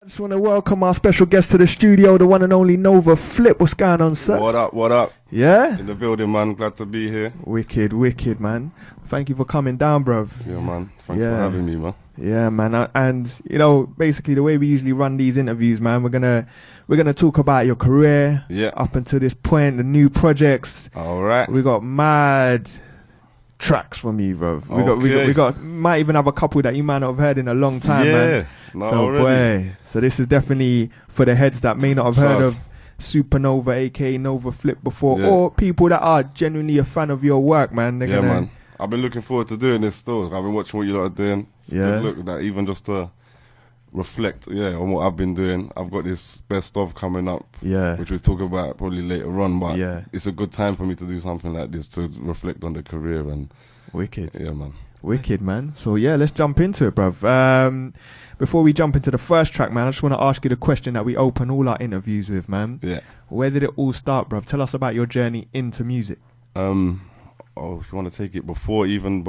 Just want to welcome our special guest to the studio, the one and only Novar FLIP. What's going on, sir? What up, what up? Yeah? In the building, man. Glad to be here. Wicked, wicked, man. Thank you for coming down, bruv. Yeah, man. Thanks for having me, man. Yeah, man. And, you know, basically the way we usually run these interviews, man, we're gonna talk about your career. Yeah. Up until this point, the new projects. All right. We got mad tracks from you, bro. We got might even have a couple that you might not have heard in a long time, man. No, so already. boy, so this is definitely for the heads that may not have heard of Supernova, aka Novar FLIP before, or people that are genuinely a fan of your work, man. They're man. I've been looking forward to doing this still. I've been watching what you lot are doing. It's good look, that even just to reflect, on what I've been doing. I've got this best of coming up, which we'll talk about probably later on, but it's a good time for me to do something like this to reflect on the career and wicked. Yeah, man. Wicked, man. So yeah, let's jump into it, bruv. Before we jump into the first track, man, I just want to ask you the question that we open all our interviews with, man. Yeah. Where did it all start, bruv? Tell us about your journey into music. If you want to take it before even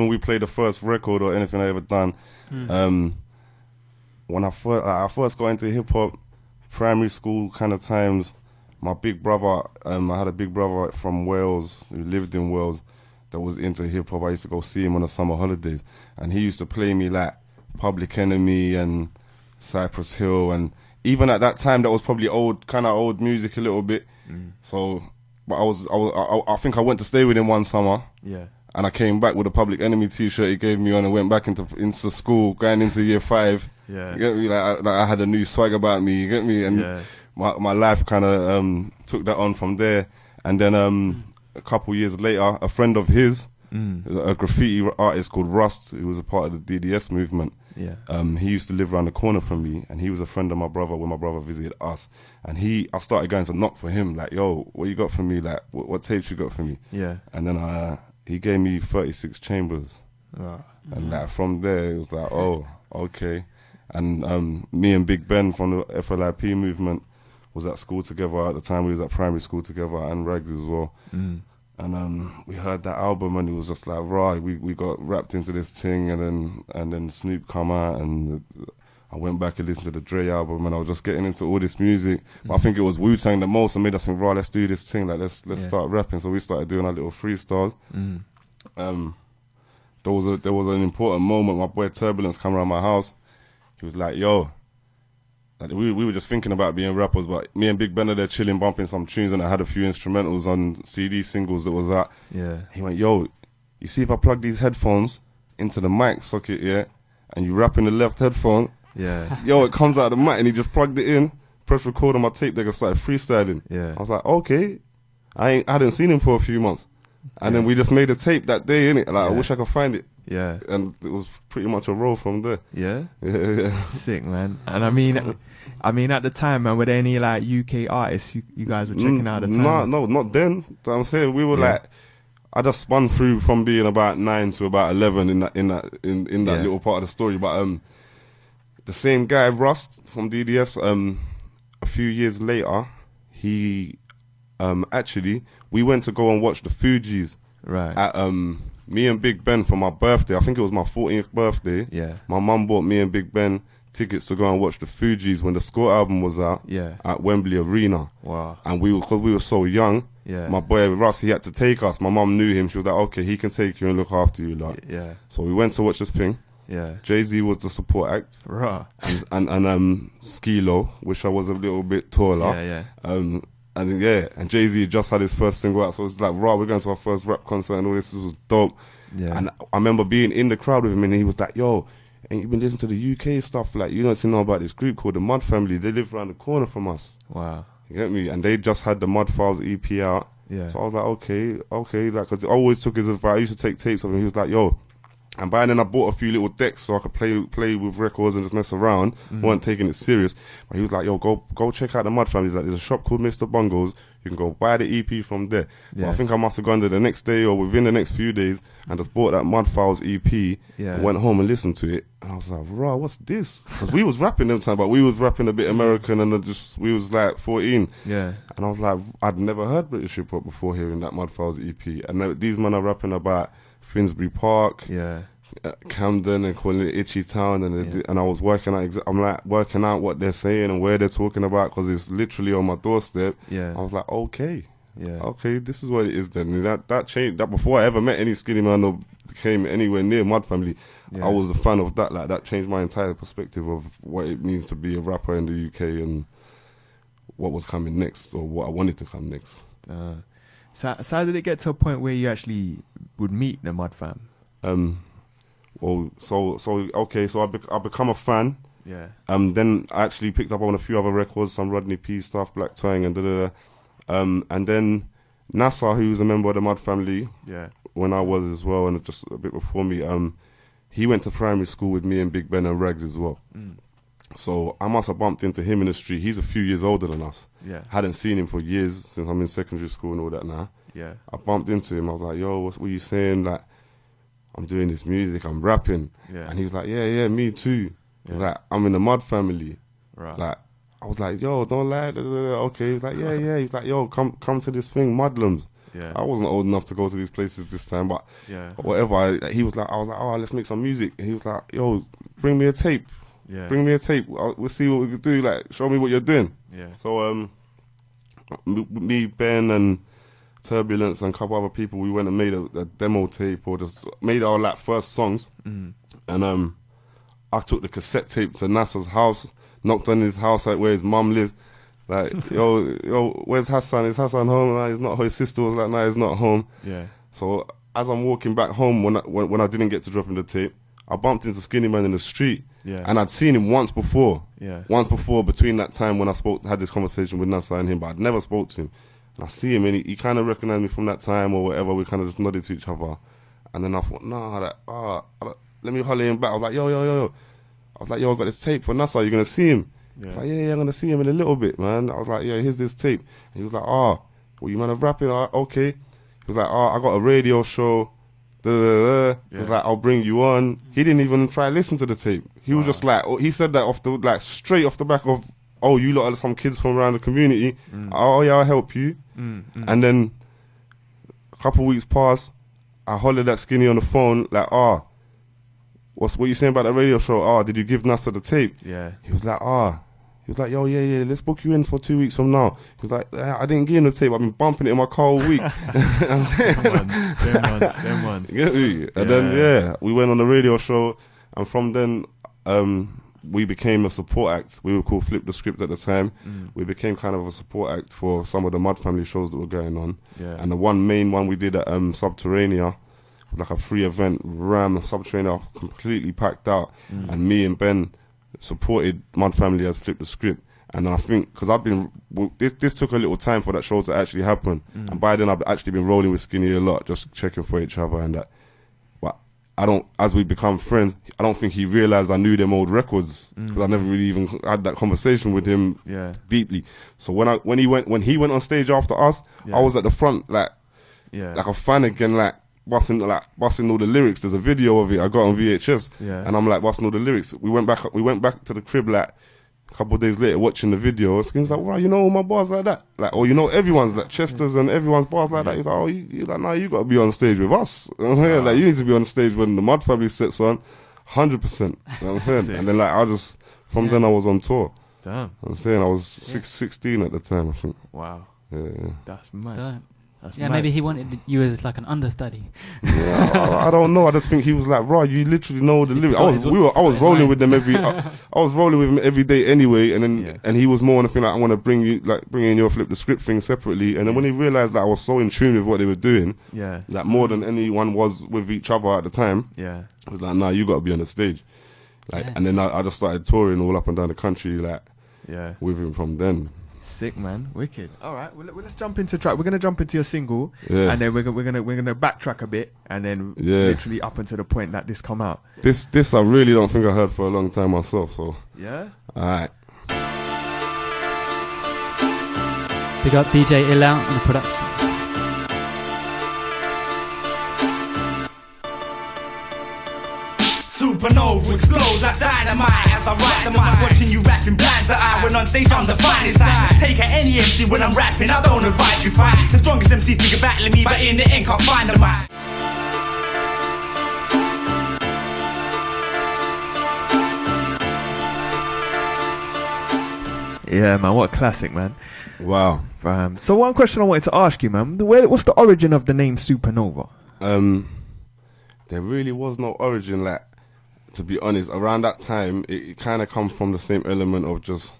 we played the first record or anything I ever done, when I first got into hip hop, primary school kind of times, my big brother, I had a big brother from Wales who lived in Wales that was into hip hop. I used to go see him on the summer holidays, and he used to play me like Public Enemy and Cypress Hill, and even at that time that was probably kind of old music a little bit. So, but I think I went to stay with him one summer. Yeah. And I came back with a Public Enemy T-shirt he gave me on and went back into school, going into year 5. Yeah. You get me? Like I had a new swag about me. You get me? And my life kind of took that on from there. And then a couple years later, a friend of his, a graffiti artist called Rust, who was a part of the DDS movement. Yeah. He used to live around the corner from me, and he was a friend of my brother when my brother visited us. And I started going to knock for him, like, yo, what you got for me? Like, what tapes you got for me? Yeah. And then he gave me 36 Chambers. And like from there, it was like, oh, okay. And me and Big Ben from the FLIP movement was at school together at the time. We was at primary school together, and Rags as well. And we heard that album, and it was just like, right, we got wrapped into this thing, and then Snoop come out, and I went back and listened to the Dre album, and I was just getting into all this music. But I think it was Wu-Tang the most, and made us think, right, let's do this thing, like let's start rapping. So we started doing our little freestyles. There was an important moment. My boy Turbulence came around my house. He was like, yo, like we were just thinking about being rappers, but me and Big Ben are there chilling, bumping some tunes, and I had a few instrumentals on CD singles that was out. Yeah. He went, yo, you see if I plug these headphones into the mic socket, and you rap in the left headphone, yo, it comes out of the mic, and he just plugged it in, pressed record on my tape deck, and started freestyling. Yeah. I was like, okay. I hadn't seen him for a few months. And then we just made a tape that day, innit? Like, I wish I could find it. Yeah. And it was pretty much a roll from there. Yeah? Yeah. Sick, man. And I mean, at the time, man, were there any, like, UK artists you guys were checking out at the time? No, not then. I'm saying we were like, I just spun through from being about 9 to about 11 in that little part of the story. But the same guy, Rust from DDS, a few years later, he actually, we went to go and watch the Fugees at me and Big Ben for my birthday. I think it was my 14th birthday. Yeah. My mum bought me and Big Ben tickets to go and watch the Fugees when the Score album was out at Wembley Arena. Wow. And because we were so young, my boy Russ, he had to take us. My mum knew him. She was like, okay, he can take you and look after you. Like. Yeah. So we went to watch this thing. Yeah. Jay-Z was the support act. Right. And Skilo, which I was a little bit taller. Yeah. And Jay-Z just had his first single out, so it's like, right, we're going to our first rap concert and all this. This was dope. Yeah. And I remember being in the crowd with him, and he was like, yo, ain't you been listening to the UK stuff? Like, you don't know about this group called the Mud Family. They live around the corner from us. Wow. You get me? And they just had the Mud Files EP out. Yeah. So I was like, okay. Like, because I always took his advice. I used to take tapes of him. He was like, yo. And by then I bought a few little decks so I could play with records and just mess around. Weren't taking it serious. But he was like, yo, go check out the Mud Family. He's like, there's a shop called Mr. Bungles. You can go buy the EP from there. Yeah. But I think I must have gone there the next day or within the next few days and just bought that Mud Files EP and went home and listened to it. And I was like, raw, what's this? Because we was rapping them time, but we was rapping a bit American and we was like 14. Yeah. And I was like, I'd never heard British hip hop before hearing that Mud Files EP. And these men are rapping about Finsbury Park. Yeah. Camden and calling it Itchy Town, and I was working out. I'm like working out what they're saying and where they're talking about because it's literally on my doorstep. Yeah. I was like, okay, yeah, okay, this is what it is then. And that changed. That before I ever met any Skinny Man or became anywhere near Mud Family, I was a fan of that. Like that changed my entire perspective of what it means to be a rapper in the UK and what was coming next or what I wanted to come next. So how did it get to a point where you actually would meet the Mud Fam? Well, so I become a fan. Yeah. Then I actually picked up on a few other records, some Rodney P stuff, Black Twang, and and then Nasser, who was a member of the Mud Family, when I was as well, and just a bit before me, he went to primary school with me and Big Ben and Rags as well. So I must have bumped into him in the street. He's a few years older than us. Yeah. Hadn't seen him for years since I'm in secondary school and all that now. Yeah. I bumped into him. I was like, yo, what were you saying? Like, I'm doing this music, I'm rapping. Yeah. And he was like, yeah, me too. He was like, I'm in the Mud Family. Right. Like, I was like, yo, don't lie. Okay. He was like, yeah. He's like, yo, come to this thing, Mudlums. Yeah. I wasn't old enough to go to these places this time, but whatever. I was like, oh, let's make some music. And he was like, yo, bring me a tape. Yeah. Bring me a tape. We'll see what we can do. Like, show me what you're doing. Yeah. So, me, Ben, and Turbulence and a couple other people, we went and made a demo tape or just made our like first songs. And I took the cassette tape to Nasser's house, knocked on his house like where his mum lives. Like, yo, where's Hassan? Is Hassan home? Like, he's not home. His sister was like, no, he's not home. Yeah. So as I'm walking back home, when I didn't get to drop in the tape, I bumped into Skinny Man in the street. Yeah. And I'd seen him once before. Yeah. Once before between that time when I had this conversation with Nasser and him, but I'd never spoke to him. And I see him and he kind of recognized me from that time or whatever. We kind of just nodded to each other. And then I thought, let me holler him back. I was like, yo. I was like, yo, I got this tape for Nasser. You're going to see him? Yeah. Like, yeah, I'm going to see him in a little bit, man. I was like, yeah, here's this tape. And he was like, well, you man of rapping? Okay. He was like, I got a radio show. He was like, I'll bring you on. He didn't even try to listen to the tape. He was just like, he said that straight off the back of, oh, you lot are some kids from around the community. Oh, yeah, I'll help you. And then a couple of weeks passed. I hollered at Skinny on the phone, like, what you saying about the radio show? Did you give Nasser the tape? Yeah. He was like, He was like, yo, yeah, let's book you in for 2 weeks from now. He was like, I didn't give him the tape. I've been bumping it in my car all week. Them ones. Get me? And then, we went on the radio show. And from then, we became a support act. We were called Flip the Script at the time. We became kind of a support act for some of the Mud Family shows that were going on. Yeah. And the main one we did at Subterranea, like a free event, Ram Subterranea, completely packed out. And me and Ben supported Mud Family as Flip the Script. And I think, because this took a little time for that show to actually happen. And by then I've actually been rolling with Skinny a lot, just checking for each other and that. But as we become friends, I don't think he realized I knew them old records, because I never really even had that conversation with him deeply. So when he went on stage after us, I was at the front, like a fan again, like busting all the lyrics. There's a video of it I got on VHS, and I'm like busting all the lyrics. We went back to the crib like a couple of days later watching the video. Skin's like, wow, you know all my bars like that, like, or you know everyone's like Chester's and everyone's bars like that. He's like, you're like, nah, you got to be on stage with us. You know what I'm saying? Like, you need to be on stage when the Mud Family sets on, 100%. You know what I'm saying? And then like from then I was on tour. Damn. I'm saying I was 16 at the time, I think. Wow. Yeah. That's mad. Damn. Maybe he wanted you as like an understudy. Yeah, I don't know. I just think he was like, right, you literally know the lyrics. I was rolling with them I was rolling with him every day anyway, and then and he was more on the thing like, I want to bring in your Flip the Script thing separately. And then when he realized that I was so in tune with what they were doing, like more than anyone was with each other at the time, he was like, nah, you got to be on the stage, like. And then I just started touring all up and down the country, like, with him from then. Sick, man, wicked. All right, well, let's jump into track. We're gonna jump into your single, and then we're gonna backtrack a bit, and then literally up until the point that this come out. This I really don't think I heard for a long time myself. So yeah. All right. We got DJ Ilau on the production. Supernova explodes like dynamite as I write the mic, watching you rapping blinds the eye. When on stage I'm the finest side. Take out any MC when I'm rapping, I don't advise you fight. The strongest MCs think of battling me, but in the end can't find the mic. Yeah, man, what a classic, man. Wow. So one question I wanted to ask you, man, what's the origin of the name Supernova? There really was no origin, like, to be honest. Around that time, it kind of comes from the same element of just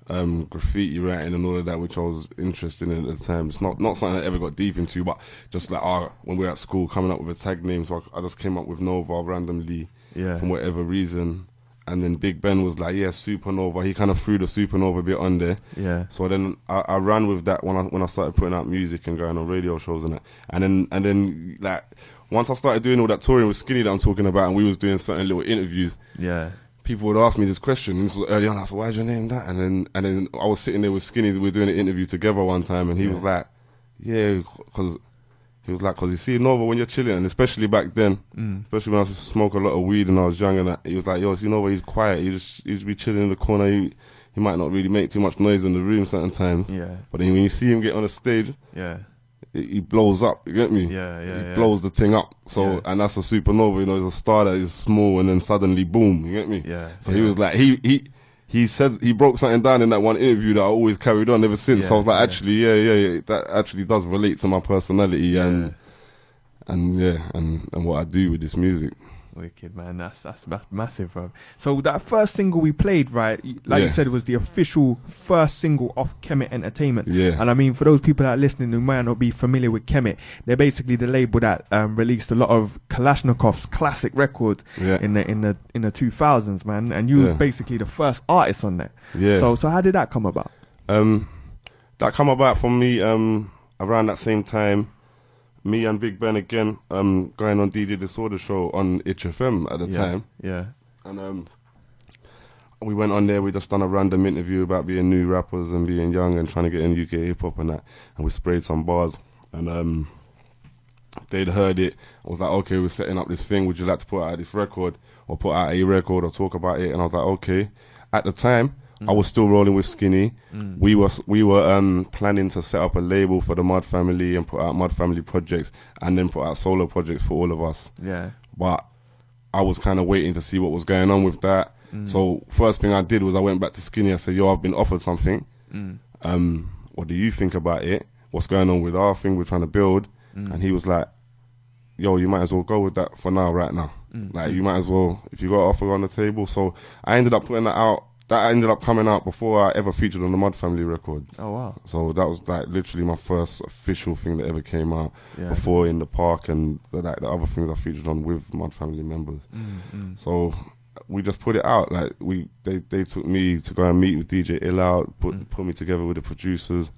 graffiti writing and all of that, which I was interested in at the time. It's not something I ever got deep into, but just like when we were at school, coming up with a tag name, so I just came up with Nova randomly from whatever reason. And then Big Ben was like, yeah, Supernova. He kind of threw the Supernova bit on there. Yeah. So then I ran with that when I started putting out music and going on radio shows and that. And then like once I started doing all that touring with Skinny that I'm talking about, and we was doing certain little interviews. Yeah. People would ask me this question, and this was early on. I said, "Why'd you name that?" And then I was sitting there with Skinny. We were doing an interview together one time, and he was like, "Yeah, because." He was like, because you see Nova when you're chilling, and especially back then, especially when I used to smoke a lot of weed and I was young and that, he was like, yo, see Nova, he's quiet, he just be chilling in the corner, he might not really make too much noise in the room certain times. Yeah. But then when you see him get on the stage, he blows up, you get me? He blows the thing up. So, and that's a Supernova, you know, he's a star that is small and then suddenly boom, you get me? Yeah. So he was like, he said he broke something down in that one interview that I always carried on ever since. So I was like, actually, that actually does relate to my personality and what I do with this music. Wicked, man. That's massive, bro. So that first single we played, right, like you said, was the official first single off Kemet Entertainment. Yeah. And I mean, for those people that are listening who might not be familiar with Kemet, they're basically the label that released a lot of Kalashnikov's classic records in the 2000s, man. And you were basically the first artist on that. Yeah. So how did that come about? That come about from me around that same time. Me and Big Ben again, going on DJ Disorder show on HFM at the time. Yeah. And we went on there, we just done a random interview about being new rappers and being young and trying to get in UK hip-hop and that. And we sprayed some bars. And they'd heard it. I was like, okay, we're setting up this thing. Would you like to put out this record? Or put out a record or talk about it? And I was like, okay. At the time, I was still rolling with Skinny. We were planning to set up a label for the Mud Family and put out Mud Family projects and then put out solo projects for all of us. Yeah. But I was kind of waiting to see what was going on with that. So first thing I did was I went back to Skinny. I said, yo, I've been offered something. What do you think about it? What's going on with our thing we're trying to build? And he was like, yo, you might as well go with that for now, right now. Like, you might as well, if you got an offer on the table. So I ended up putting that out. That ended up coming out before I ever featured on the Mud Family record. Oh, wow. So that was like literally my first official thing that ever came out before In the Park and the other things I featured on with Mud Family members. So we just put it out. Like they took me to go and meet with DJ Ill Out, put me together with the producers,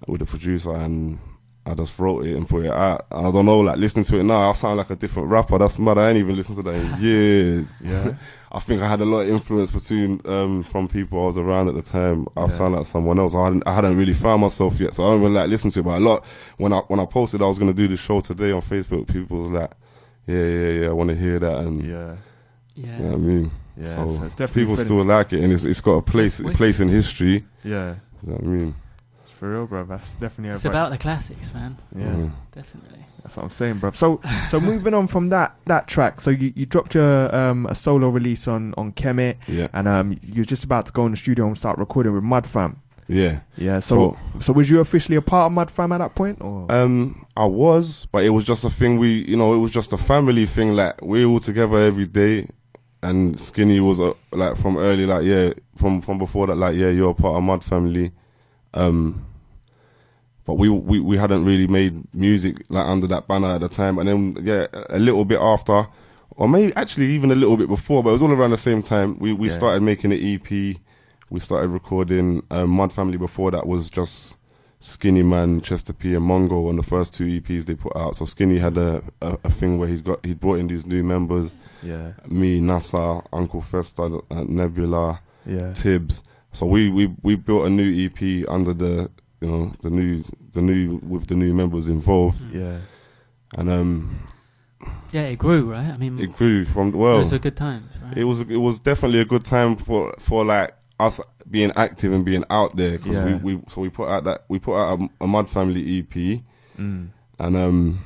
with the producer, and I just wrote it and put it out. And I don't know, like listening to it now, I sound like a different rapper. That's mad. I ain't even listened to that in years. Yeah. I think I had a lot of influence from people I was around at the time. I sound like someone else. I hadn't really found myself yet, so I don't really like listen to it. But a lot when I posted I was gonna do the show today on Facebook, people was like, yeah, I want to hear that, and you know what I mean. Yeah, so it's definitely people still like it, and it's got a place in history. Yeah, you know what I mean. For real, bro. That's definitely. It's about the classics, man. Yeah, definitely. That's what I'm saying, bro. So moving on from that track. So you dropped your a solo release on Kemet. Yeah. And you're just about to go in the studio and start recording with Mud Fam. Yeah. Yeah. So was you officially a part of Mud Fam at that point, or? I was, but it was just a thing. It was just a family thing. Like we're all together every day. And Skinny was like from early, like from before that, like you're a part of Mud Family. But we hadn't really made music like under that banner at the time, and then a little bit after, or maybe actually even a little bit before, but it was all around the same time. We started making an EP. We started recording. Mud Family before that was just Skinny Man, Chester P, and Mongo on the first 2 EPs they put out. So Skinny had a thing where he'd brought in these new members. Yeah. Me, Nasa, Uncle Festa, Nebula, Tibbs. So we built a new EP under the new with the new members involved. Yeah. And it grew, right? I mean, it grew from it was a good time, right? It was definitely a good time for like us being active and being out there, because we put out a Mud Family EP, and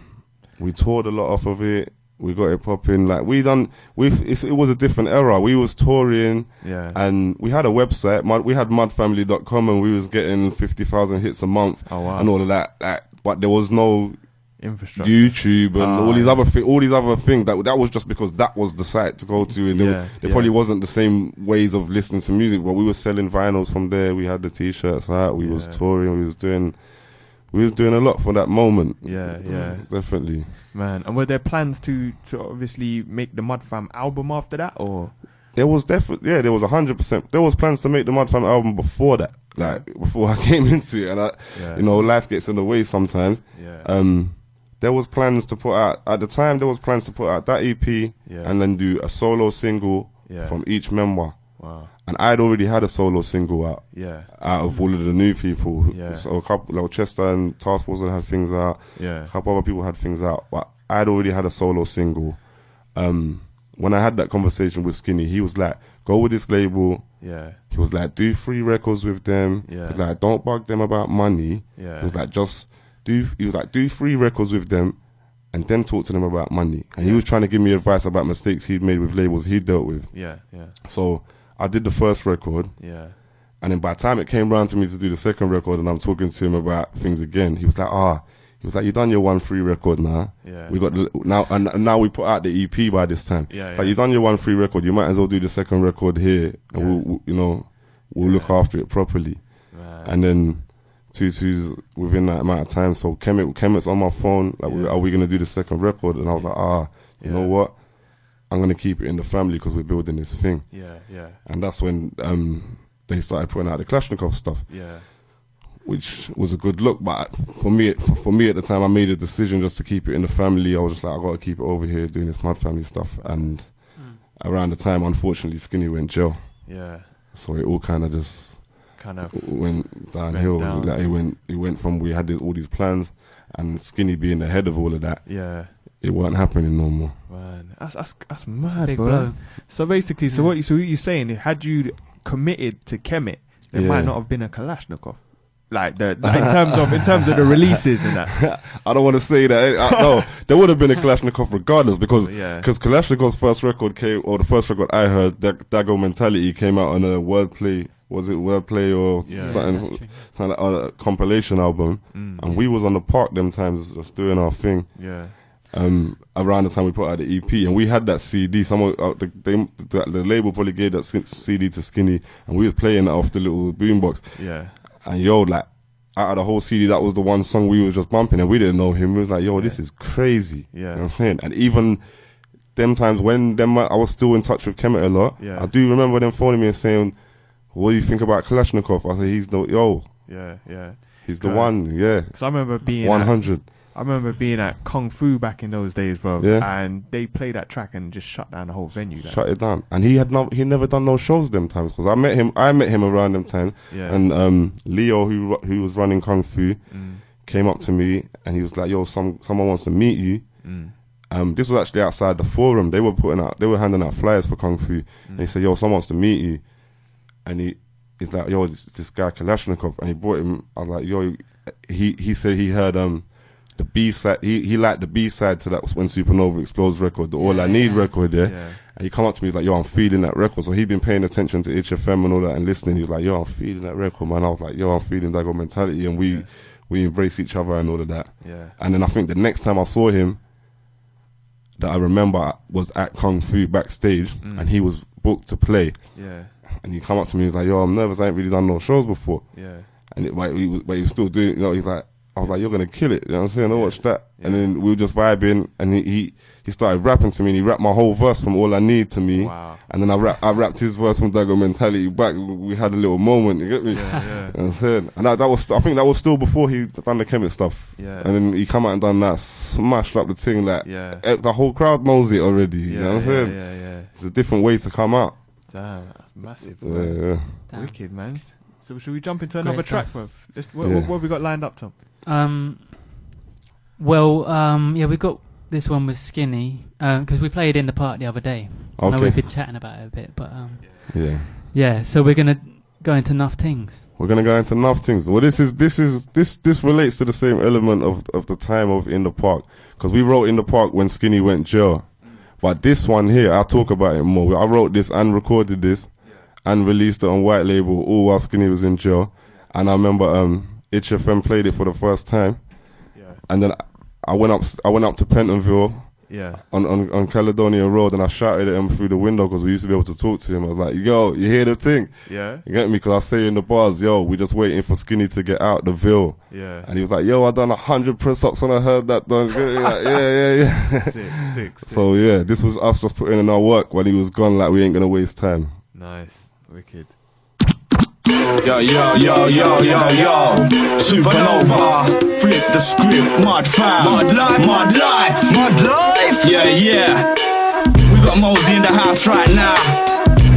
we toured a lot off of it. We got it popping. Like it was a different era. We was touring, and we had a website. We had mudfamily.com, and we was getting 50,000 hits a month, and all of that. But there was no infrastructure, YouTube, and all these other things. That was just because that was the site to go to, and there probably wasn't the same ways of listening to music. But we were selling vinyls from there. We had the T-shirts out. We was touring. We was doing a lot for that moment. Yeah, definitely. Man, and were there plans to obviously make the Mudfam album after that, or? There was definitely, there was 100%. There was plans to make the Mudfam album before that, before I came into it, and life gets in the way sometimes. There was plans to put out, at the time, there was plans to put out that EP and then do a solo single from each member. Wow. And I'd already had a solo single out. Out of all of the new people. So a couple, like Chester and Task Force had things out. A couple other people had things out. But I'd already had a solo single. When I had that conversation with Skinny, he was like, go with this label. He was like, do 3 records with them. He was like, don't bug them about money. He was like, do 3 records with them and then talk to them about money. And he was trying to give me advice about mistakes he'd made with labels he'd dealt with. So I did the first record. And then by the time it came round to me to do the second record and I'm talking to him about things again, he was like, you done your 1 free record now. We got now we put out the EP by this time. Like, you done your 1 free record, you might as well do the second record here, and we'll look after it properly. And then Tutu's within that amount of time. So Kemet's on my phone. Like, are we gonna do the second record? And I was like, you know what? I'm gonna keep it in the family because we're building this thing. And that's when they started putting out the Kalashnikov stuff. Which was a good look, but for me at the time, I made a decision just to keep it in the family. I was just like, I got to keep it over here doing this Mud Family stuff. And around the time, unfortunately, Skinny went jail. So it all kind of went downhill. Like, it went from, we had all these plans, and Skinny being the head of all of that. It weren't happening no more. Man, that's mad, bro. Blow. So basically, so what you're saying? Had you committed to Kemet, there might not have been a Kalashnikov. Like in terms of the releases and that. I don't want to say that. No, there would have been a Kalashnikov regardless, because Kalashnikov's first record the first record I heard, Dago Mentality, came out on a Wordplay. Was it Wordplay or something like a compilation album? And we was on the park them times just doing our thing. Around the time we put out the EP, and we had that CD. Someone the label probably gave that CD to Skinny, and we was playing that off the little boombox. And like, out of the whole CD, that was the one song we were just bumping, and we didn't know him. We was like, this is crazy. You know what I'm saying? And even them times when I was still in touch with Kemet a lot, I do remember them phoning me and saying, what do you think about Kalashnikov? I said, he's he's the one, So I remember being 100. I remember being at Kung Fu back in those days, bro. And they played that track and just shut down the whole venue. Shut it down. And he never done no shows them times, because I met him around them times. And Leo, who was running Kung Fu, came up to me and he was like, someone wants to meet you. This was actually outside the forum. They were handing out flyers for Kung Fu. And he said, someone wants to meet you. And he's like, this guy Kalashnikov. And he brought him. I was like, he said he heard the B-side, he liked the B-side to that when Supernova Explodes record, the All I Need record, and he come up to me, he's like, I'm feeling that record. So he'd been paying attention to HFM and all that and listening. He was like, I'm feeling that record, man. I was like, I'm feeling Dago Mentality, and we embrace each other and all of that. And then I think the next time I saw him, that I remember, was at Kung Fu backstage, and he was booked to play. And he come up to me, he's like, I'm nervous, I ain't really done no shows before. And he was still doing, he's like, I was like, you're gonna kill it, you know what I'm saying? I watched that. And then we were just vibing, and he started rapping to me, and he rapped my whole verse from All I Need to me. And then I rapped his verse from Dago Mentality back. We had a little moment, you get me? You know what I'm saying? And I think that was still before he done the Kemet stuff. And then he come out and done that, smashed up the thing, like, the whole crowd knows it already, you know what I'm saying? It's a different way to come out. Damn, that's massive, bro. Wicked, man. So should we jump into another track, bro? What have we got lined up, Tom? We've got this one with Skinny, because we played in the park the other day. I know we've been chatting about it a bit, but so we're gonna go into Nuff Things. We're gonna go into Nuff Things. Well, this relates to the same element of the time of In the Park, because we wrote In the Park when Skinny went jail. But this one here, I'll talk about it more. I wrote this and recorded this and released it on white label all while Skinny was in jail. And I remember Itch FM played it for the first time. Yeah. And then I went up to Pentonville. Yeah. On Caledonia Road, and I shouted at him through the window because we used to be able to talk to him. I was like, yo, you hear the thing? Yeah. You get me? Because I say in the bars, yo, we just waiting for Skinny to get out the Ville. Yeah. And he was like, yo, I done 100 press-ups when I heard that done. Like, yeah. Sick. So yeah, this was us just putting in our work when he was gone, like we ain't going to waste time. Nice. Wicked. Yo, Supernova, flip the script, mud fam, mud life, yeah. We got Mosey in the house right now.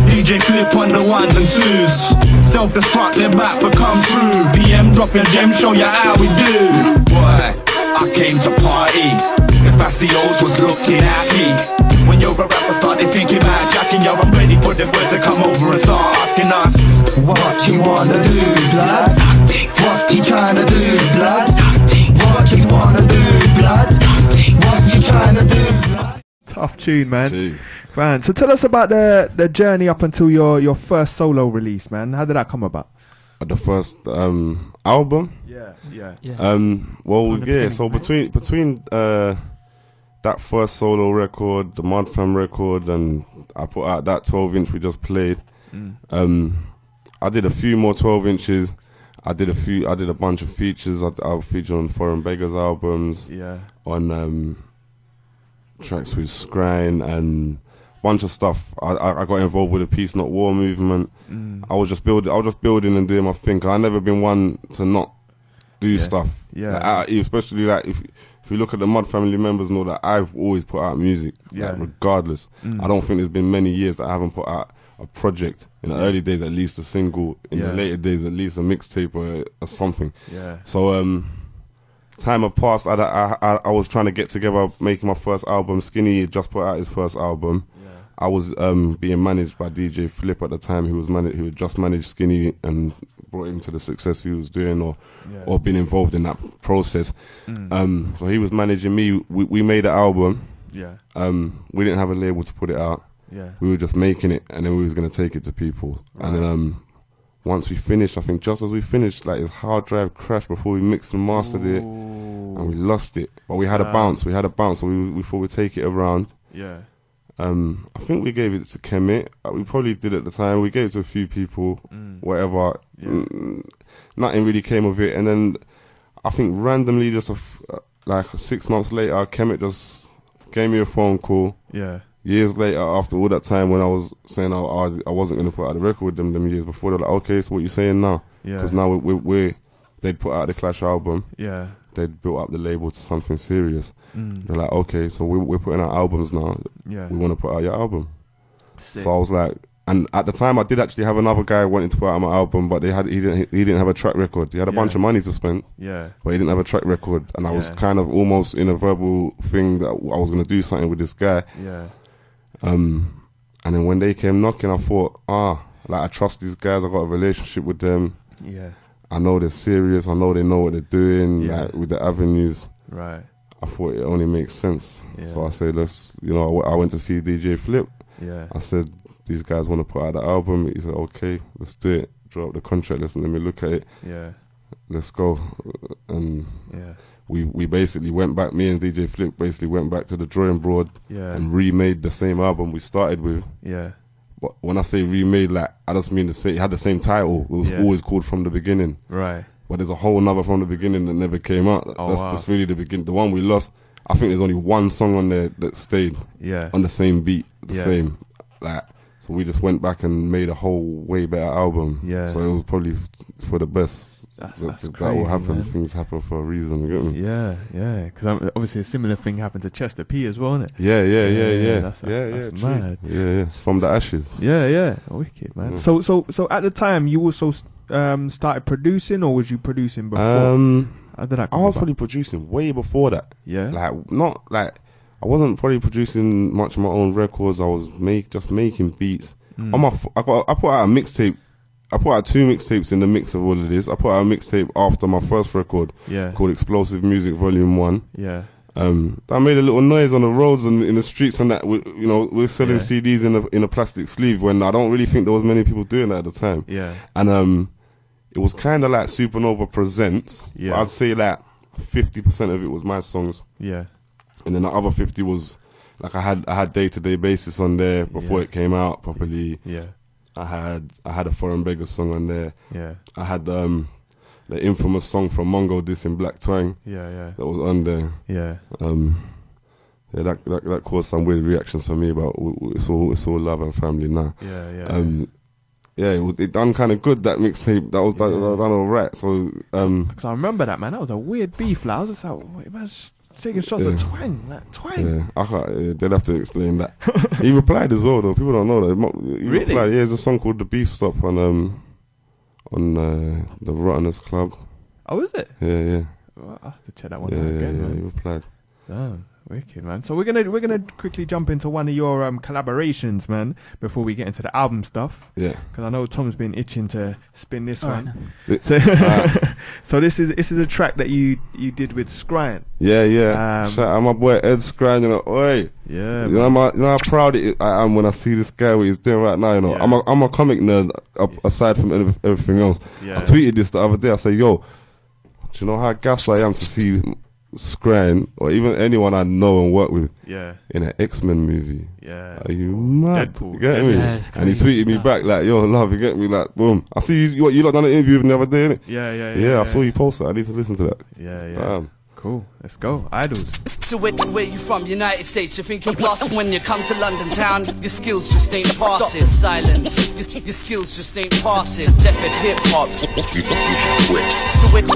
DJ Flip on the 1s and 2s. Self-destruct, they're back but come through. PM dropping gems, show you how we do. Boy, I came to party. The Facios was looking at me. When you're a rapper, started thinking about jacking. Yo, I'm ready for the boys to come over and start asking us, what you wanna do, blood? What you tryna do, blood? What you wanna do, blood? What you tryna do, blood? Tough tune, man. Man, so tell us about the journey up until your first solo release, man. How did that come about? The first album? Yeah. Well, yeah. So between that first solo record, the Mud Fam record, and I put out that 12-inch we just played. I did a few more 12 inches. I did a bunch of features. I featured on Foreign Beggars albums. Yeah. On tracks with Skribz and a bunch of stuff. I got involved with the Peace Not War movement. I was just building and doing my thing. I never been one to not do stuff. Yeah. Like, especially like if you look at the Mud family members and all that, I've always put out music. Yeah. Like, regardless. I don't think there's been many years that I haven't put out a project. In the early days, at least a single. In the later days, at least a mixtape or something. Yeah. So time had passed. I was trying to get together, making my first album. Skinny had just put out his first album. Yeah. I was being managed by DJ FLIP at the time, who had just managed Skinny and brought him to the success he was doing, or been involved in that process. So he was managing me. We made an album. Yeah. We didn't have a label to put it out. Yeah. We were just making it, and then we was going to take it to people. Right. And then once we finished, I think just as we finished, like his hard drive crashed before we mixed and mastered it, and we lost it. But we had a bounce. So we thought we'd take it around. Yeah. I think we gave it to Kemet. We probably did at the time. We gave it to a few people, whatever. Yeah. Nothing really came of it. And then I think randomly, just like 6 months later, Kemet just gave me a phone call. Yeah. Years later, after all that time when I was saying I wasn't going to put out the record with them years before, they're like, okay, so what you saying now? Yeah. Because now they'd put out the Clash album. Yeah. They'd built up the label to something serious. They're like, okay, so we're putting out albums now. Yeah. We want to put out your album. Sick. So I was like, and at the time I did actually have another guy wanting to put out my album, but he didn't have a track record. He had a bunch of money to spend. Yeah. But he didn't have a track record, and I was kind of almost in a verbal thing that I was going to do something with this guy. Yeah. And then when they came knocking, I thought, like I trust these guys. I got a relationship with them. Yeah. I know they're serious. I know they know what they're doing. Like with the avenues. Right. I thought it only makes sense. Yeah. So I said, I went to see DJ FLIP. Yeah. I said, these guys want to put out the album. He said, okay, let's do it. Draw up the contract. Let me look at it. Yeah. Let's go. And we basically went back, me and DJ FLIP basically went back to the drawing board and remade the same album we started with. Yeah. But when I say remade, like, I just mean it had the same title. It was always called From the Beginning. Right. But there's a whole nother From the Beginning that never came out. That's really the beginning. The one we lost, I think there's only one song on there that stayed on the same beat, the same. Like, so we just went back and made a whole way better album. Yeah. So it was probably for the best. That's crazy, that will happen. Man. Things happen for a reason. You get me? Yeah. Because obviously a similar thing happened to Chester P as well, isn't it? Yeah. That's mad. Yeah. It's from the ashes. Yeah. Wicked, man. So at the time you also started producing, or was you producing before? How did that come I was about? probably producing way before that. Yeah. I wasn't probably producing much of my own records. I was just making beats. On my I put out a mixtape. I put out 2 mixtapes in the mix of all of this. I put out a mixtape after my first record called Explosive Music Volume 1. Yeah. I made a little noise on the roads and in the streets and that. We're selling CDs in a plastic sleeve when I don't really think there was many people doing that at the time. Yeah. And it was kind of like Supernova Presents. Yeah. I'd say like 50% of it was my songs. Yeah. And then the other 50 was like I had day-to-day basis on there before it came out properly. Yeah. I had a Foreign Beggar song on there. Yeah. I had the infamous song from Mongo dissing Black Twang. Yeah. That was on there. Yeah. That caused some weird reactions for me, but it's all love and family now. It done kind of good, that mixtape. That was done all right. So because I remember that, man. That was a weird beef. Like, I was just like, wait, man's taking shots at Twang, like Twang. Yeah, they'd have to explain that. He replied as well, though. People don't know that. He really? Replied. Yeah, there's a song called The Beef Stop on the Rotteners Club. Oh, is it? Yeah. Well, I'll have to check that one out again. Yeah, man. he replied. Damn, wicked, man. So we're gonna quickly jump into one of your collaborations, man, before we get into the album stuff. Yeah. Because I know Tom's been itching to spin this one. Right. So this is a track that you did with Skribz. Yeah. Shout out my boy Ed Skribz. Oi. Yeah. You know how proud I am when I see this guy what he's doing right now. You know, Yeah. I'm a comic nerd aside from everything else. Yeah. I tweeted this the other day. I said, yo, do you know how gassed I am to see Skribz or even anyone I know and work with in an X-Men movie? Yeah. Are you mad? Deadpool. You get me? Yeah, and he tweeted me back like, yo, love, you get me? Like, boom. I see you lot done an interview with him the other day, innit? Yeah. I saw you post that. I need to listen to that. Yeah. Damn. Cool. Let's go. Idols. So where you from? United States. You think you're boss when you come to London town? Your skills just ain't passing. Silence. Your skills just ain't passing. Deaf at hip-hop. So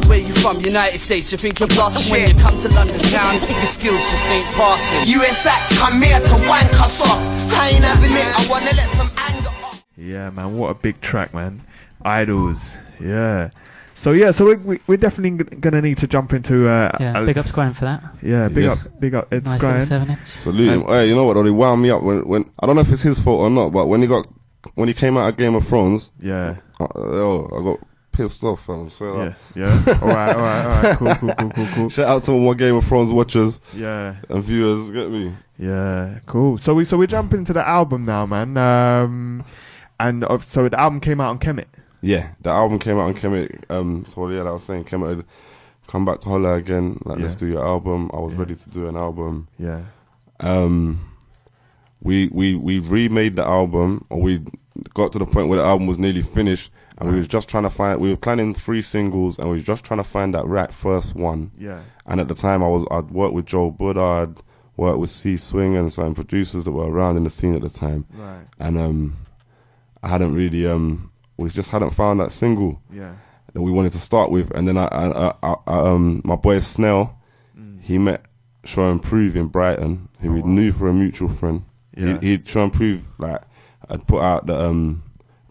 where you from? United States. You think you're boss when you come to London town? Your skills just ain't passing. US acts come here to wank us off. I ain't having it. I wanna let some anger off. Yeah, man. What a big track, man. Idols. Yeah. So we're definitely gonna need to jump into big up Skribz for that. Yeah, big up Ed Nice Skribz. 7-inch. Salute him. Hey, you know what? They wound me up when I don't know if it's his fault or not, but when he came out of Game of Thrones, Yeah. I got pissed off. Fam. So Yeah. All right. Cool. shout out to all my Game of Thrones watchers, Yeah. and viewers. Get me? Yeah. Cool. So we're jumping into the album now, man. So the album came out on Kemet. Yeah, the album came out on Kemet. So yeah, I was saying Kemet had come back to Holla again. Like, let's do your album. I was ready to do an album. Yeah. We remade the album, or we got to the point where the album was nearly finished, and we was just trying to find. We were planning 3 singles, and we was just trying to find that right first one. Yeah. And at the time, I'd worked with Joe Buddha, I'd worked with C Swing and some producers that were around in the scene at the time. Right. And I hadn't really we just hadn't found that single that we wanted to start with. And then my boy Snell, he met Show and Prove in Brighton, who we knew for a mutual friend. Yeah. He'd Show and Prove, like, I'd put out the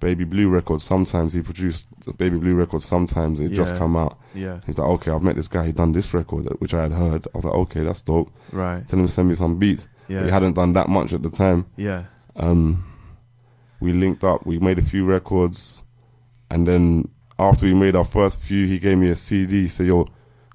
Baby Blue record. Sometimes he produced the Baby Blue record. Sometimes it just come out. Yeah. He's like, okay, I've met this guy. He done this record, which I had heard. I was like, okay, that's dope. Right. Tell him to send me some beats. Yeah. But he hadn't done that much at the time. Yeah. We linked up. We made a few records, and then after we made our first few, he gave me a CD. He said, yo,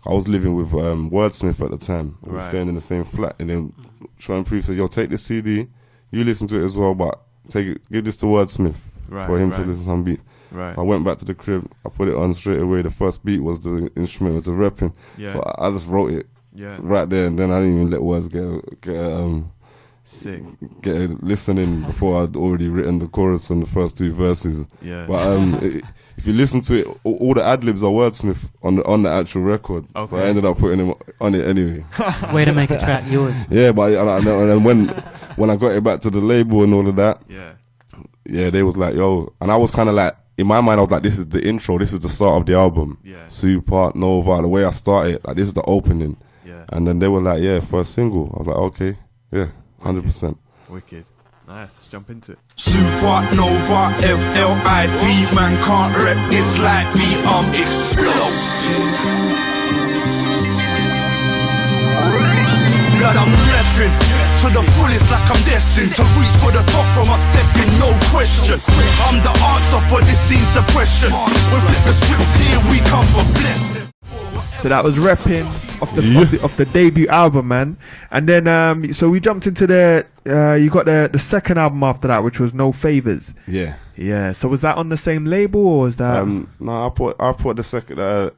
I was living with Wordsmith at the time. We were staying in the same flat, and then Show and Prove said, yo, take this CD. You listen to it as well, but give this to Wordsmith for him to listen to some beats. Right. I went back to the crib. I put it on straight away. The first beat was the instrument, was the rapping. Yeah. So I just wrote it right there, and then I didn't even let words Sick. get a listening before I'd already written the chorus and the first 2 verses. Yeah. But if you listen to it, all the ad-libs are Wordsmith on the actual record. Okay. So I ended up putting him on it anyway. Way to make a track yours. Yeah, but and then when I got it back to the label and all of that, they was like, yo, and I was kind of like, in my mind, I was like, this is the intro, this is the start of the album. Yeah. Supernova, the way I started, like, this is the opening. Yeah. And then they were like, yeah, first single. I was like, okay, yeah, 100%. Wicked. Nice. Let's jump into it. Supernova, FLIP, man can't rep this like me, explosive. Blood, I'm repping to the fullest like I'm destined to reach for the top from a stepping, no question. I'm the answer for this scene's depression. When flip the scripts here, we come for blessing. So that was Reppin' the debut album, man. And then so we jumped into you got the second album after that, which was No Favors. Yeah. Yeah. So was that on the same label, or was that? No, I put the second. There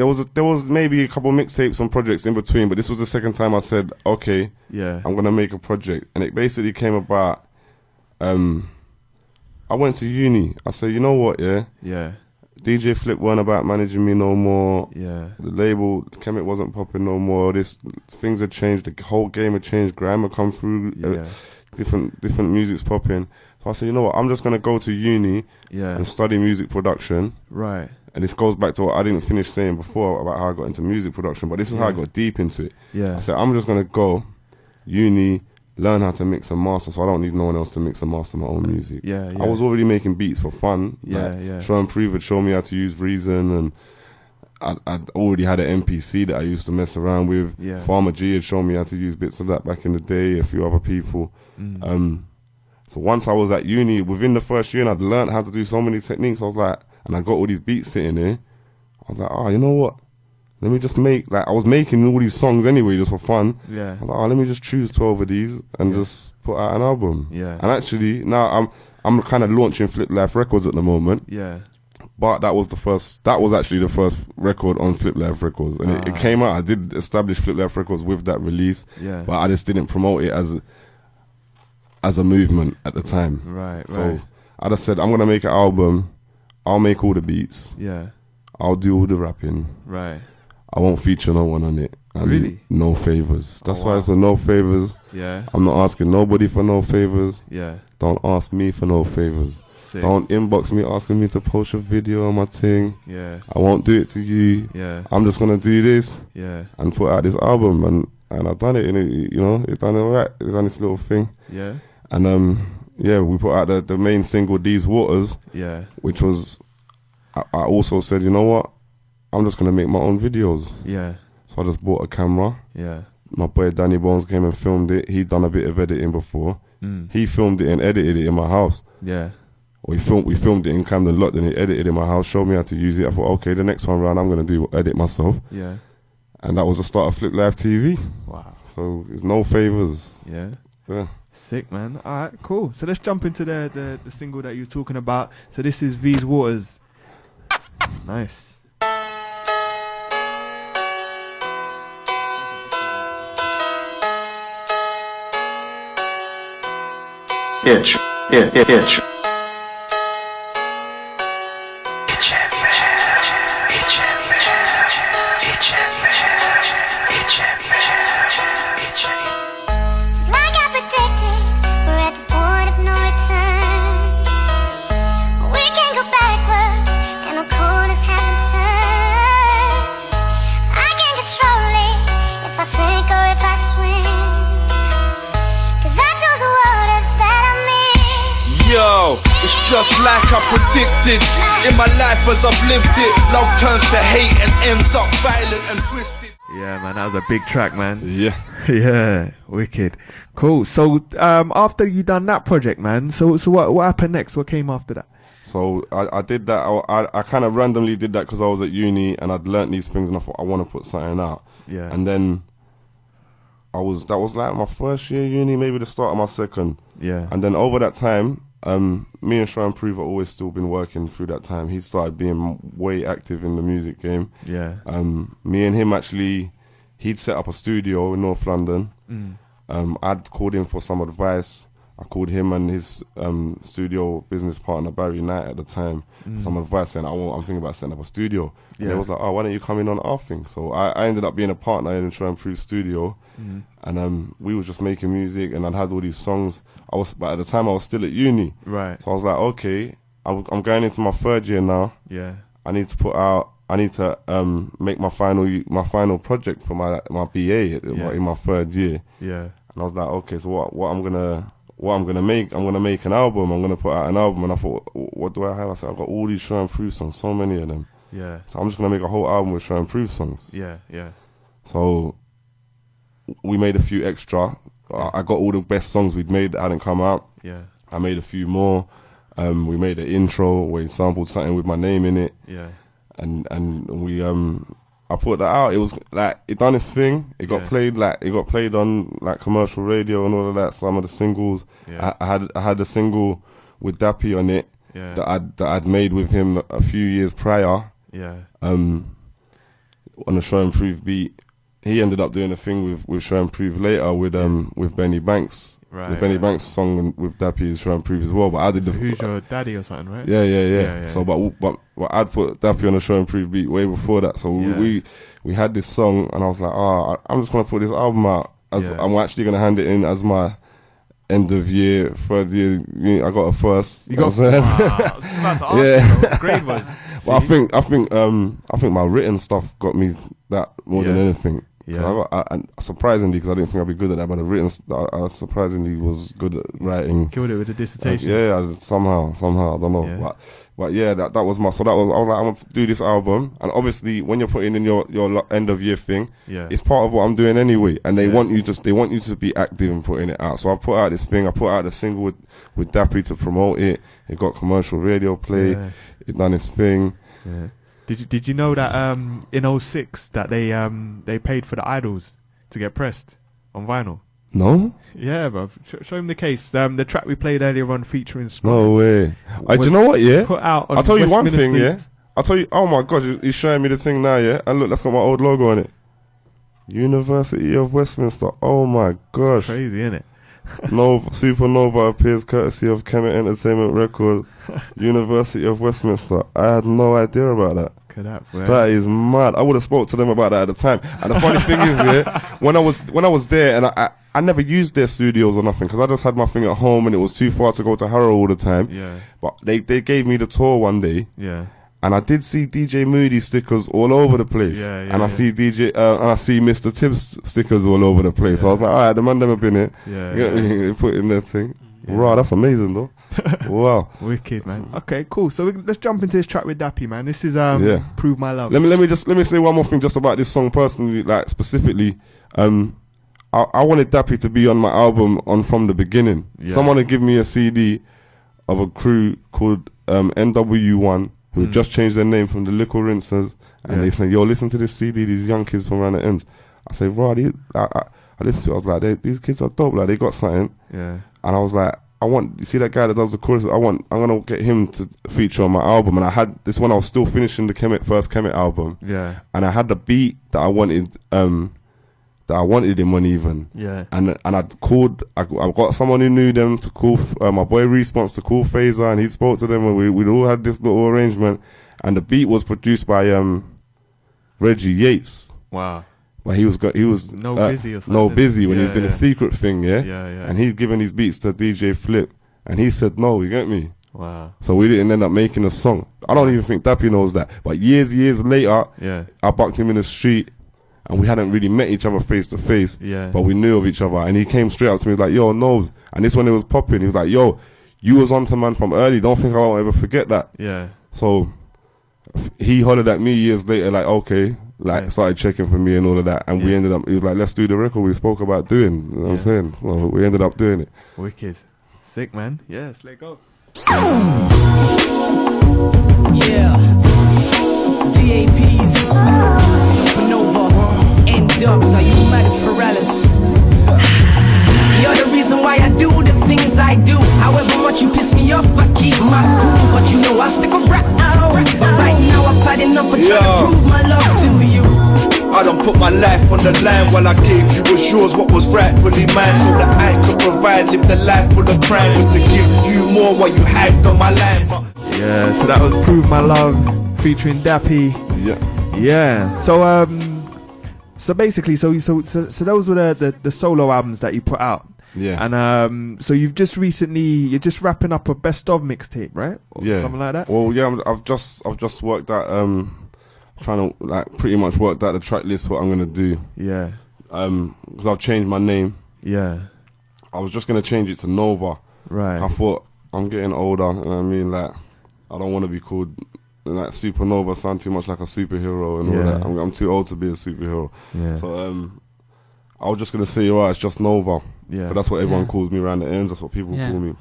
was maybe a couple mixtapes and projects in between, but this was the second time I said, okay, yeah, I'm gonna make a project, and it basically came about. I went to uni. I said, you know what, yeah. DJ FLIP weren't about managing me no more. Yeah. The label, Kemet wasn't popping no more. Things had changed. The whole game had changed. Grime had come through. Yeah. Different music's popping. So I said, you know what? I'm just gonna go to uni. Yeah. And study music production. Right. And this goes back to what I didn't finish saying before about how I got into music production. But this is how I got deep into it. Yeah. I said, I'm just gonna go uni, learn how to mix and master, so I don't need no one else to mix and master my own music. Yeah, yeah. I was already making beats for fun. Show and Prove had shown me how to use Reason, and I'd already had an MPC that I used to mess around with. Yeah. Farmer G had shown me how to use bits of that back in the day, a few other people. So once I was at uni, within the first year, and I'd learned how to do so many techniques, I was like, and I got all these beats sitting there, I was like, oh, you know what? Let me just make, I was making all these songs anyway just for fun. Yeah. I was like, oh, let me just choose 12 of these and just put out an album. Yeah. And actually, now I'm kind of launching Flip Life Records at the moment. Yeah. But that was actually the first record on Flip Life Records. And it came out, I did establish Flip Life Records with that release. Yeah. But I just didn't promote it as a movement at the time. Right, So I just said, I'm going to make an album. I'll make all the beats. Yeah. I'll do all the rapping. Right. I won't feature no one on it. And really? No favors. That's why it's for no favors. Yeah. I'm not asking nobody for no favors. Yeah. Don't ask me for no favors. Sick. Don't inbox me asking me to post a video on my thing. Yeah. I won't do it to you. Yeah. I'm just gonna do this. Yeah. And put out this album, and I've done it, and it's done alright. It's done this little thing. Yeah. And we put out the main single, These Waters. Yeah. Which was, I also said, you know what? I'm just gonna make my own videos. Yeah. So I just bought a camera. Yeah. My boy Danny Bones came and filmed it. He'd done a bit of editing before. He filmed it and edited it in my house. Yeah. We filmed it in Camden Lot, then he edited it in my house, showed me how to use it. I thought, okay, the next one round I'm gonna edit myself. Yeah. And that was the start of Flip Live TV. Wow. So there's no favors. Yeah. Yeah. Sick, man. Alright, cool. So let's jump into the single that you were talking about. So this is These Waters. Nice. Itch. Just like I predicted, we're at the point of no return. We can't go backwards, and no corners haven't turned. I can't control it, if I sink or if I swim. 'Cause I chose the waters that I'm in. Yo, it's just like I predicted. In my life as I've lived it, love turns to hate and ends up violent and twisted. Yeah, man, that was a big track, man. Yeah. Yeah, wicked. Cool. So after you done that project, man, so what happened next? What came after that? So I did that. I kind of randomly did that because I was at uni and I'd learnt these things and I thought I want to put something out. Yeah. And then that was like my first year uni, maybe the start of my second. Yeah. And then over that time, me and Show and Prove have always still been working through that time. He started being way active in the music game. Yeah. Me and him actually, he'd set up a studio in North London. I'd called him for some advice. I called him and his studio business partner Barry Knight at the time for some advice, saying I'm thinking about setting up a studio. Yeah. And they was like, oh, why don't you come in on our thing? So I ended up being a partner in Show and Prove studio, and we was just making music, and I'd had all these songs. But at the time I was still at uni. Right. So I was like, okay, I'm going into my third year now. Yeah. I need to make my final project for my BA in my third year. Yeah. And I was like, okay, so what I'm gonna make? I'm gonna make an album. I'm gonna put out an album. And I thought, what do I have? I said, I've got all these Show and Prove songs, so many of them. Yeah. So I'm just gonna make a whole album with Show and Prove songs. Yeah. Yeah. So we made a few extra. I got all the best songs we'd made that hadn't come out. Yeah. I made a few more. We made an intro where we sampled something with my name in it. Yeah. And we I put that out. It was like it done its thing. It got played on like commercial radio and all of that. Some of the singles. Yeah. I had a single with Dappy on it that I'd made with him a few years prior. Yeah. On a Show and Prove beat. He ended up doing a thing with Show and Prove later with Benny Banks. Right, the Benny Banks song with Dappy is Show and Prove as well, but I did the Who's Your Daddy or something, right? Yeah. So, but I'd put Dappy on a Show and Prove beat way before that. So we had this song, and I was like, I'm just gonna put this album out. I'm actually gonna hand it in as my end of year, third year. I got a first. You got grade one. Well, I think my written stuff got me that more than anything. Yeah. And surprisingly, because I didn't think I'd be good at that, but the written, I surprisingly was good at writing. Killed it with the dissertation. Somehow, I don't know. Yeah. But yeah, that was I was like, I'm gonna do this album, and obviously when you're putting in your end of year thing, it's part of what I'm doing anyway, and they want you to be active in putting it out. So I put out this thing. I put out the single with Dappy to promote it. It got commercial radio play. Yeah. It done its thing. Yeah. Did you know that in 06 that they paid for the Idols to get pressed on vinyl? No. Yeah, bro. Show him the case. The track we played earlier on featuring Skribz. No way. Do you know what? Yeah. Put out. I'll tell you one thing. Yeah. I'll tell you. Oh my God, he's showing me the thing now. Yeah. And look, that's got my old logo on it. University of Westminster. Oh my gosh. Crazy, isn't it? Supernova appears courtesy of Kemet Entertainment Records. University of Westminster. I had no idea about that. That is mad. I would have spoke to them about that at the time. And the funny thing is, when I was there, and I never used their studios or nothing, because I just had my thing at home, and it was too far to go to Harrow all the time. Yeah. But they gave me the tour one day. Yeah. And I did see DJ Moody stickers all over the place. And I see Mr. Tibbs stickers all over the place. So I was like, alright, the man never been here. They put in their thing. Yeah. Wow, that's amazing though. Wow. Wicked, man. Okay, cool. So let's jump into this track with Dappy, man. This is Prove My Love. Let me say one more thing just about this song personally, like specifically. I wanted Dappy to be on my album from the beginning. Yeah. Someone had given me a CD of a crew called NW1 who had just changed their name from the Liquor Rinsers, and they said, yo, listen to this CD, these young kids from around the ends. I said, right, I listened to it, I was like, these kids are dope, like they got something. Yeah. And I was like, you see that guy that does the chorus, I'm gonna get him to feature on my album. And I had this when I was still finishing the first Kemet album. Yeah. And I had the beat that I wanted him on even. Yeah. And I got someone who knew them to call my boy Response to call Phaser, and he spoke to them, and we all had this little arrangement. And the beat was produced by Reggie Yates. Wow. But he was busy or something. No busy when he was doing a secret thing, yeah. And he'd given his beats to DJ Flip, and he said no, you get me? Wow. So we didn't end up making a song. I don't even think Dappy knows that. But years later, I bucked him in the street, and we hadn't really met each other face to face. Yeah. But we knew of each other, and he came straight up to me like, "Yo, Nobz," and this when it was popping, he was like, "Yo, you was on to man from early. Don't think I won't ever forget that." Yeah. So he hollered at me years later, like, okay. Started checking for me and all of that, and we ended up, he was like, let's do the record we spoke about doing, you know what I'm saying? So we ended up doing it. Wicked. Sick, man. Yes, let go. Yeah. DAPs, Supernova, n-dubz, are you mad as Morales? You're the reason why I do the things I do. However much you piss me off, I keep my cool. But you know I stick around. But right now I've had enough of trying to prove my love to you. I don't put my life on the line. While I gave you was yours, what was rightfully mine, so that I could provide. Live the life full of crime, was to give you more while you hyped on my line. Yeah, so that was Prove My Love featuring Dappy. Yeah. So basically, so those were the solo albums that you put out. Yeah. And so you're just wrapping up a best of mixtape, right? Or something like that. Well, yeah, I've just worked out trying to like pretty much worked out the track list what I'm gonna do. Yeah. Because I've changed my name. Yeah. I was just gonna change it to Nova. Right. I thought I'm getting older, and I mean like I don't want to be called. Like Supernova sound too much like a superhero and all that. I'm too old to be a superhero. Yeah. So I was just gonna say, it's just Nova. Yeah. But that's what everyone calls me around the ends. That's what people call me.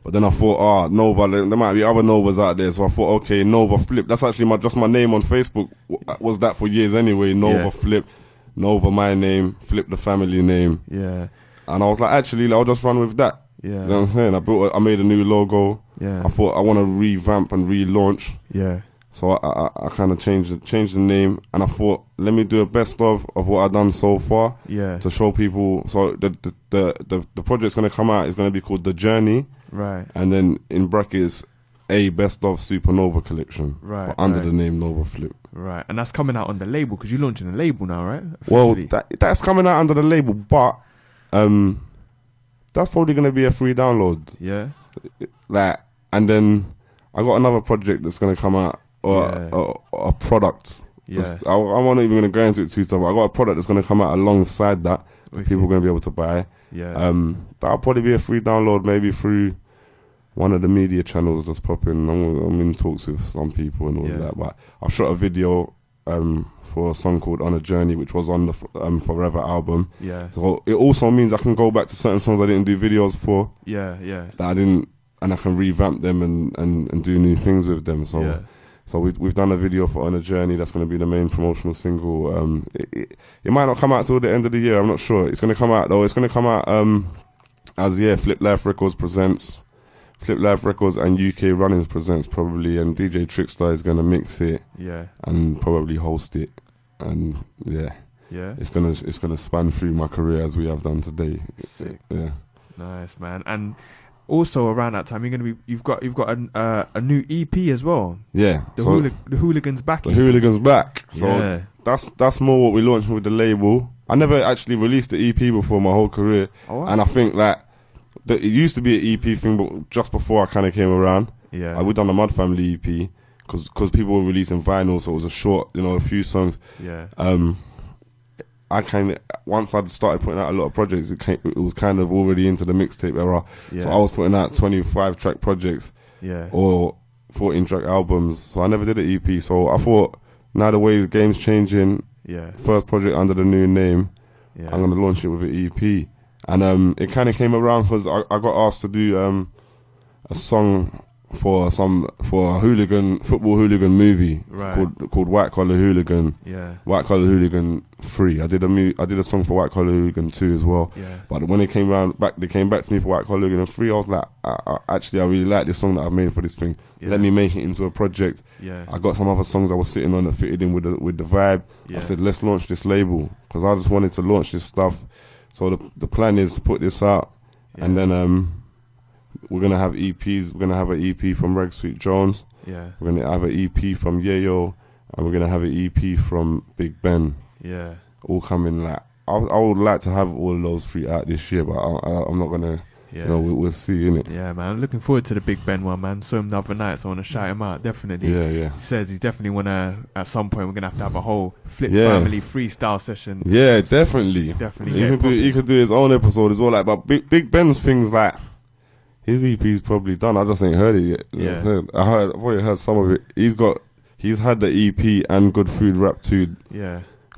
But then I thought, Nova, there might be other Novas out there. So I thought, okay, Nova FLIP. That's actually just my name on Facebook. Was that for years anyway? Nova FLIP. Nova, my name. FLIP, the family name. Yeah. And I was like, actually, I'll just run with that. Yeah. You know what I'm saying? I made a new logo. Yeah. I thought I want to revamp and relaunch. Yeah. So I kind of changed the name, and I thought, let me do a best of what I've done so far. Yeah. To show people. So the project's gonna come out. It's gonna be called The Journey. Right. And then in brackets, a best of Supernova collection. Right. But under the name Nova FLIP. Right. And that's coming out on the label because you're launching a label now, right? Officially. Well, that's coming out under the label, but that's probably gonna be a free download. Yeah. And then I got another project that's gonna come out. Or a product. Yeah. I'm not even going to go into it too tough. I got a product that's going to come out alongside that. People are going to be able to buy. Yeah. That'll probably be a free download, maybe through one of the media channels that's popping. I'm in talks with some people and all of that. But I shot a video for a song called On a Journey, which was on the Forever album. Yeah. So it also means I can go back to certain songs I didn't do videos for. Yeah, yeah. That I didn't, and I can revamp them and do new things with them. So. Yeah. So we've done a video for On a Journey. That's going to be the main promotional single. It might not come out till the end of the year. I'm not sure. It's going to come out though. It's going to come out as Flip Life Records presents, Flip Life Records and UK Runnings presents probably, and DJ Trickstar is going to mix it. Yeah. And probably host it, and yeah. It's gonna span through my career as we have done today. Sick. Yeah. Nice, man. And also around that time, you've got a new EP as well. Yeah. The Hooligans back. The Hooligans back. So that's more what we launched with the label. I never actually released the EP before my whole career, and I think that it used to be an EP thing, but just before I kind of came around, we done the Mud Family EP because people were releasing vinyl, so it was a short, a few songs. Yeah. Once I started putting out a lot of projects, it was kind of already into the mixtape era. Yeah. So I was putting out 25 track projects, or 14 track albums. So I never did an EP. So I thought, now the way the game's changing, first project under the new name, I'm gonna launch it with an EP. And it kind of came around because I got asked to do a song for a football hooligan movie called White Collar Hooligan. Yeah. White Collar Hooligan 3. I did a song for White Collar Hooligan 2 as well. Yeah. But when they came back to me for White Collar Hooligan 3, I was like, I really like this song that I've made for this thing. Yeah. Let me make it into a project. Yeah. I got some other songs I was sitting on that fitted in with the vibe. Yeah. I said, let's launch this label because I just wanted to launch this stuff. So the plan is to put this out, and then we're gonna have EPs. We're gonna have an EP from Reg Sweet Jones. Yeah. We're gonna have an EP from Yayo, and we're gonna have an EP from Big Ben. Yeah. All coming I would like to have all of those three out this year, but I'm not gonna. Yeah. We'll see, innit? Yeah, man. I'm looking forward to the Big Ben one, man. Saw him the other night, so I want to shout him out, definitely. Yeah. He says he definitely want to, at some point, we're going to have a whole Flip Family freestyle session. Yeah, definitely. He could do his own episode as well. But Big Ben's things, his EP's probably done. I just ain't heard it yet. Yeah. I've already heard some of it. He's had the EP and Good Food Rap 2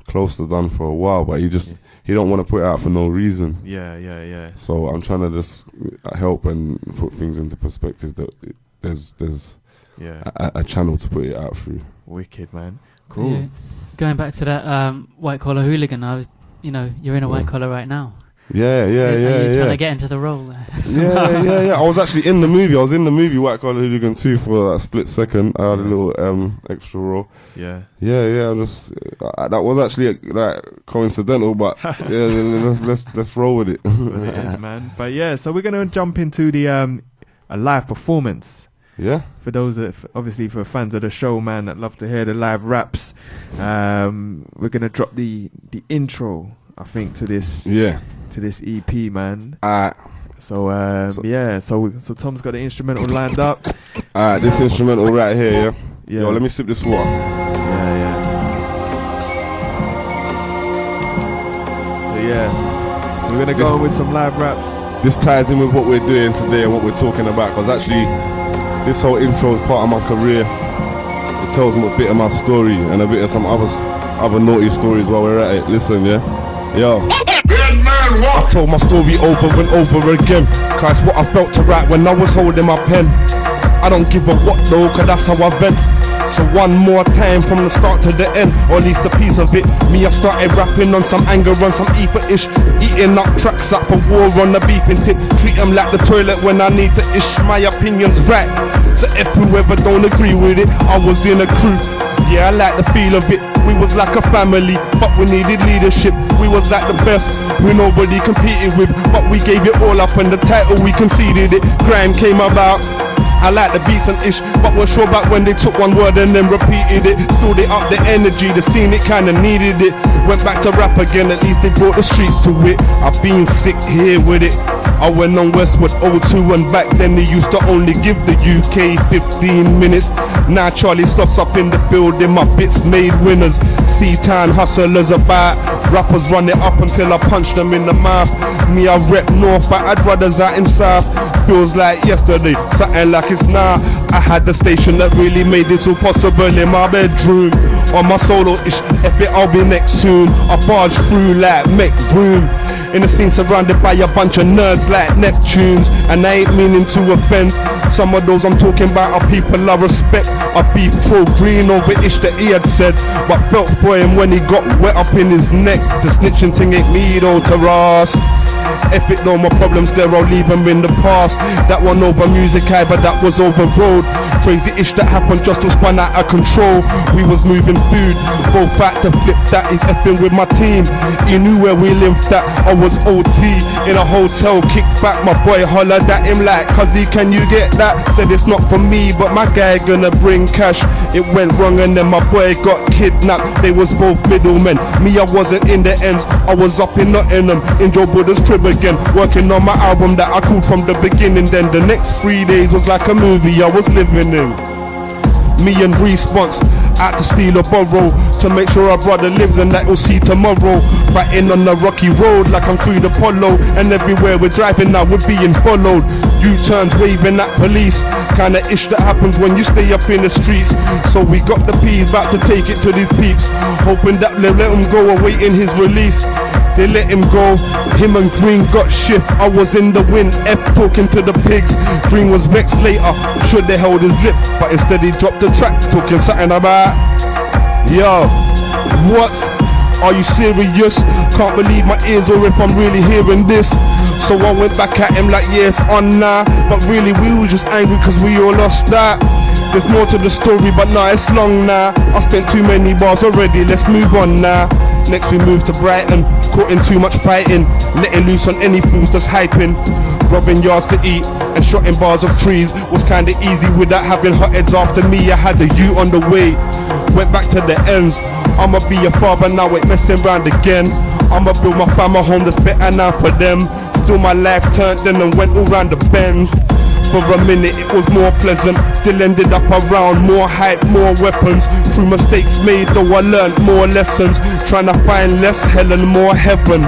close to done for a while, but he don't want to put it out for no reason. Yeah. So I'm trying to just help and put things into perspective that there's a channel to put it out through. Wicked, man. Cool. Yeah. Going back to that White Collar Hooligan, you're in a white collar right now. Yeah. Are you trying to get into the role there? Yeah. I was actually in the movie. I was in the movie White Collar Hooligan 2 for that split second. I had a little extra role. Yeah. That was actually coincidental, but let's roll with it. It is, man. But so we're gonna jump into the a live performance. Yeah. For those that obviously for fans of the show, man, that love to hear the live raps, we're gonna drop the intro, I think, to this. Yeah. To this EP, man. So Tom's got the instrumental lined up. This instrumental right here, yeah. Yo, let me sip this water. So we're gonna go with some live raps. This ties in with what we're doing today and what we're talking about, because actually, this whole intro is part of my career. It tells me a bit of my story and a bit of some other naughty stories while we're at it. Listen, yeah. Yo. I told my story over and over again. Cause what I felt to write when I was holding my pen. I don't give a what though, cause that's how I vent. So one more time from the start to the end, or at least a piece of it. Me, I started rapping on some anger, on some ether-ish. Eating up tracks up for war on the beeping tip. Treat them like the toilet when I need to ish. My opinion's right, so if whoever don't agree with it, I was in a crew. Yeah, I like the feel of it. We was like a family, but we needed leadership. We was like the best, who nobody competed with, but we gave it all up and the title we conceded it. Grime came about. I like the beats and ish, but was sure back when they took one word and then repeated it. Still they up the energy, the scene it kinda needed it. Went back to rap again, at least they brought the streets to it. I've been sick here with it. I went on Westwood 02 and back then they used to only give the UK 15 minutes. Now Charlie Sloth's up in the building, my bits made winners. C-Town hustlers about, rappers run it up until I punch them in the mouth. Me, I rep North, but I'd brothers out in South. Feels like yesterday, something like it's now. I had the station that really made this all possible in my bedroom. On my solo-ish, if it I'll be next soon. I barge through like make room. In the scene surrounded by a bunch of nerds like Neptunes. And I ain't meaning to offend. Some of those I'm talking about are people I respect. I be pro-green over ish that he had said, but felt for him when he got wet up in his neck. The snitching thing ain't me though, Taras. If it know my problems there, I'll leave them in the past. That one over music high, but that was over road. Crazy ish that happened just to spun out of control. We was moving food, both back to flip, that is effing with my team. He knew where we lived at, I was OT in a hotel, kicked back, my boy hollered at him like, cuzzy can you get that? Said it's not for me, but my guy gonna bring cash. It went wrong and then my boy got kidnapped. They was both middlemen, me I wasn't in the ends, I was up in Nottingham, in Joe Buddha's crib again, working on my album that I called from the beginning. Then the next 3 days was like a movie I was living in. Me and Response out to steal or borrow, to make sure our brother lives and that we'll see tomorrow. Fighting on the rocky road like I'm Creed Apollo, and everywhere we're driving now we're being followed. U-turns waving at police, kinda ish that happens when you stay up in the streets. So we got the P's, about to take it to these peeps, hoping that they'll let him go, awaiting his release. They let him go, him and Green got shift. I was in the wind, F talking to the pigs. Green was vexed later, should they held his lip, but instead he dropped the track, talking something about, yo, what? Are you serious? Can't believe my ears or if I'm really hearing this. So I went back at him like, yeah, it's on now. But really we were just angry cause we all lost that. There's more to the story but nah, it's long now. I spent too many bars already, let's move on now. Next we move to Brighton, caught in too much fighting, letting loose on any fools that's hyping. Robbing yards to eat and shotting bars of trees was kinda easy without having hot heads after me. I had the U on the way, went back to the ends. I'ma be a father now, ain't messing around again. I'ma build my family home that's better now for them. Still my life turned then and went all round the bend. For a minute it was more pleasant, still ended up around more hype, more weapons. Through mistakes made though I learned more lessons, trying to find less hell and more heaven.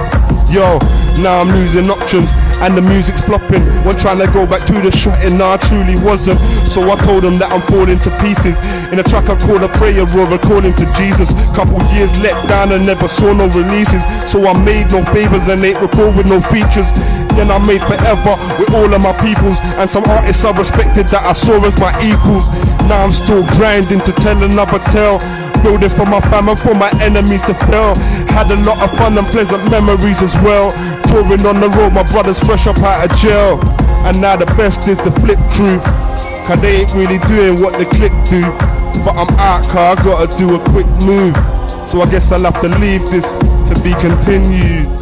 Yo, now I'm losing options and the music's flopping. When trying to go back to the shot and nah, I truly wasn't. So I told them that I'm falling to pieces. In a track I called a prayer or a calling to Jesus. Couple years let down and never saw no releases. So I made no favors and ain't record with no features. Then I made Forever with all of my peoples, and some artists I respected that I saw as my equals. Now I'm still grinding to tell another tale, building for my fam and for my enemies to fail. Had a lot of fun and pleasant memories as well. Touring on the road, my brothers fresh up out of jail. And now the best is the Flip crew, cause they ain't really doing what the Click do. But I'm out cause I gotta do a quick move. So I guess I'll have to leave this to be continued.